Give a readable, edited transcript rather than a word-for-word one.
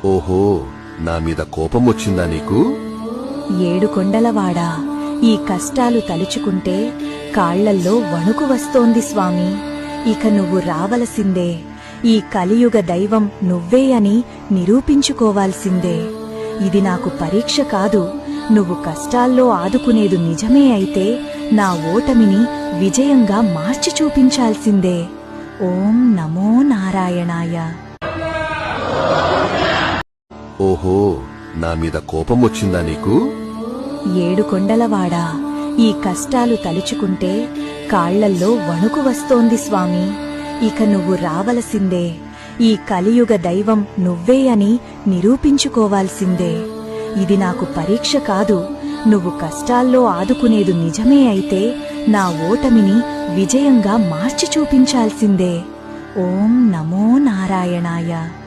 ఓహో, నా మీద కోపం వచ్చిందా నీకు? ఏడుకొండలవాడా, ఈ కష్టాలు తలుచుకుంటే కాళ్లల్లో వణుకు వస్తోంది స్వామి. ఇక నువ్వు రావలసిందే. ఈ కలియుగ దైవం నువ్వే అని నిరూపించుకోవాల్సిందే. ఇది నాకు పరీక్ష కాదు. నువ్వు కష్టాల్లో ఆదుకునేది నిజమే అయితే నా ఓటమిని విజయంగా మార్చి చూపించాల్సిందే. ఓం నమో నారాయణాయ. ఓహో, నా మీద కోపం వచ్చిందా నీకు? ఏడుకొండలవాడా, ఈ కష్టాలు తలుచుకుంటే కాళ్లల్లో వణుకు వస్తోంది స్వామి. ఇక నువ్వు రావలసిందే. ఈ కలియుగ దైవం నువ్వే అని నిరూపించుకోవాల్సిందే. ఇది నాకు పరీక్ష కాదు. నువ్వు కష్టాల్లో ఆదుకునేది నిజమే అయితే నా ఓటమిని విజయంగా మార్చి చూపించాల్సిందే. ఓం నమో నారాయణాయ.